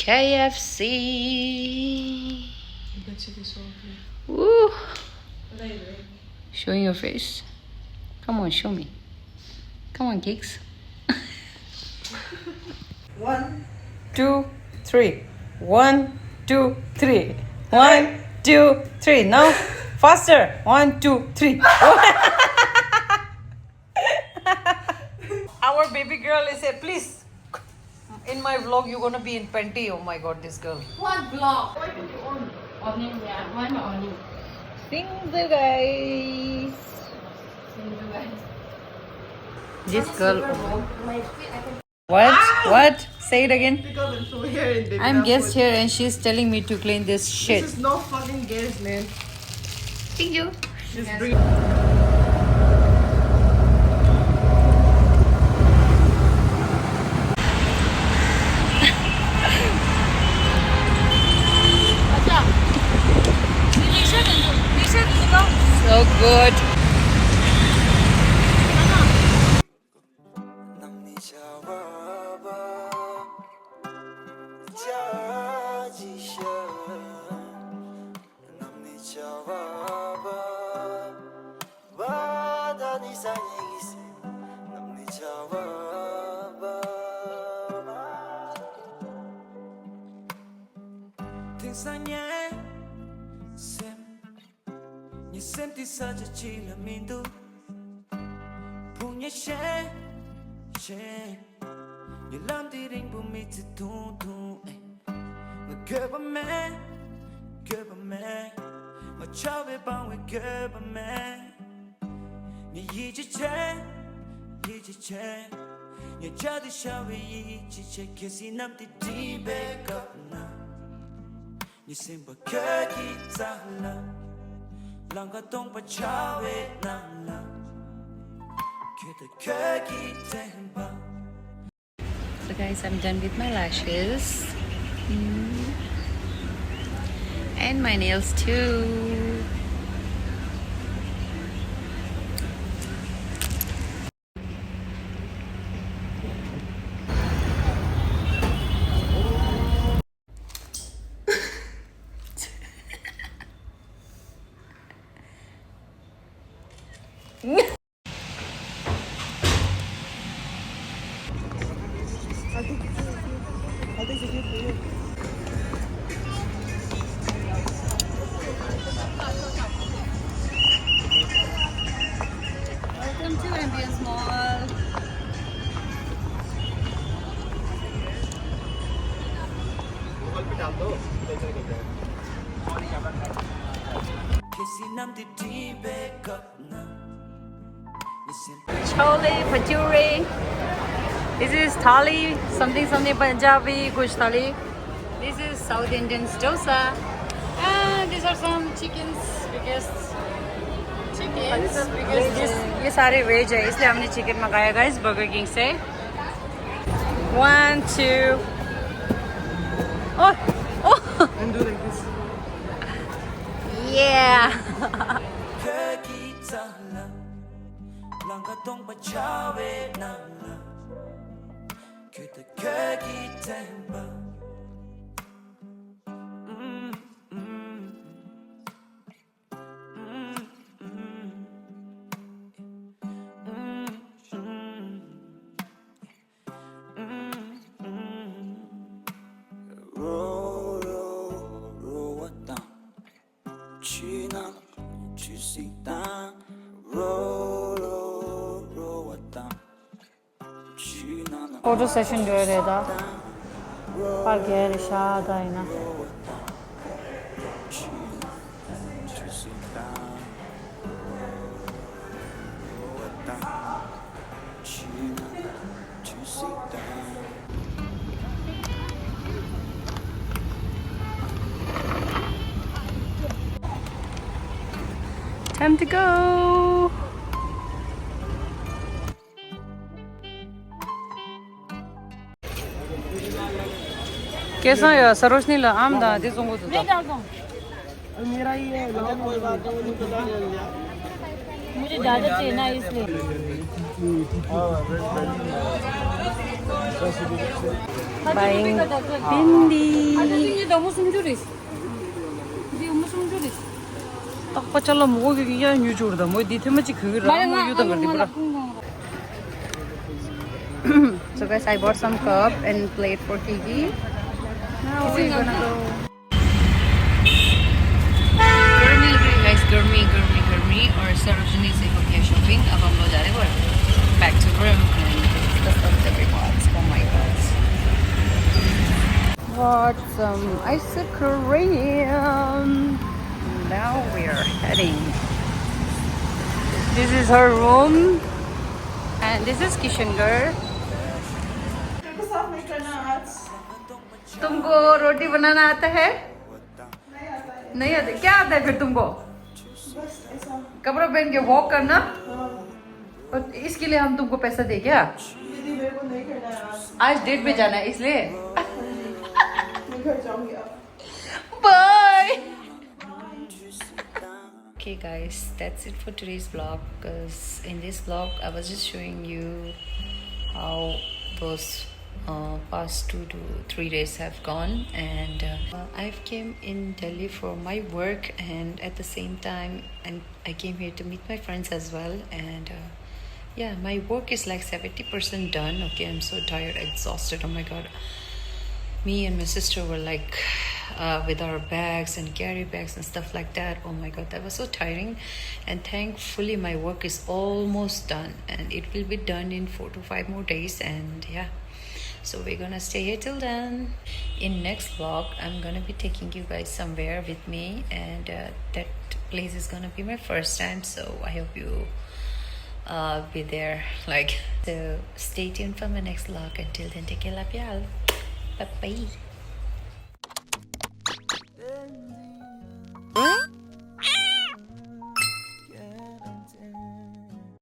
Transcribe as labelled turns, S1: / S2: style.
S1: KFC. Woo. Showing your face. Come on, show me. Come on, geeks.
S2: 1, 2, 3. 1, 2, 3. 1, 2, 3. Now faster. 1, 2, 3. Our baby girl is here. Please, in my vlog, you're gonna be in panty. Oh my God, this girl.
S1: What vlog? Morning, yeah. Why not morning?
S2: Single guys. This girl. What? Say it again. I'm guest here and she's telling me to clean this shit.
S3: This is no fucking guess, man.
S1: Thank you.
S3: Just bring.
S2: So good.
S4: Senti saja cila mindu punya she ni lam di ring bumi tu ma geba me ma chawe bang we geba me ni yiji che ni jadi shawe yiji che kesi nam di back up na ni simba kaki zala Langa tong pa chawe nang la Kita kaki tempa.
S1: So guys, I'm done with my lashes. And my nails too. Welcome to Ambience Mall.
S4: Kesi nam di back up na Ni simba
S1: Chole bhature. This is thali, something Punjabi, kuch thali. This is South Indian dosa. And these are some chickens because ये सारे veg है इसलिए हमने chicken मंगाया guys burger king से. 1, 2. Oh,
S3: And do like this.
S1: yeah.
S4: kaki zala Langa tong pa chawe nang la Kita kaki tempa.
S1: Photo session göre da. Fark yer aşağıda yine. Time to go. कैसा है सरोजनी ला आम दा दे जोंगो तो
S3: मेरा ही है कोई बात नहीं मुझे डाल लिया
S1: मुझे ज्यादा चाहिए ना इसलिए
S2: Buying bindi.
S1: Ini dah musim juris. Dia musim juris.
S2: Tak pachala mo gi ya nyu jur da mo di the ma chi khur ra mo yu da gar di pura. So guys, I bought some cup and plate for Kiki. Now we're gonna go. गर्मी लग रही है guys, गर्मी और Sarojini से हो गया shopping. अब हम लोग जा रहे हैं back to room and the stuff that we bought. Oh my god. Bought some ice cream. Now we are heading. This is her room and this is Kishangarh. तुमको रोटी बनाना आता है? नहीं आता। क्या आता है फिर तुमको? कपड़ा पहन के वॉक करना? और इसके लिए हम तुमको पैसा दे क्या? आज डेट पे जाना है इसलिए? Bye. Okay guys, that's it for today's vlog. Because in this vlog I was just showing you how those past 2 to 3 days have gone, and I've came in Delhi for my work, and at the same time I came here to meet my friends as well, and yeah, my work is like 70% done. Okay, I'm so tired, exhausted. Oh my god, me and my sister were like with our bags and carry bags and stuff like that. Oh my god, that was so tiring, and thankfully my work is almost done, and it will be done in 4 to 5 more days, and yeah, so we're gonna stay here till then. In next vlog I'm gonna be taking you guys somewhere with me, and that place is gonna be my first time, so I hope you be there. Like, so stay tuned for my next vlog. Until then, take care, love y'all, bye bye.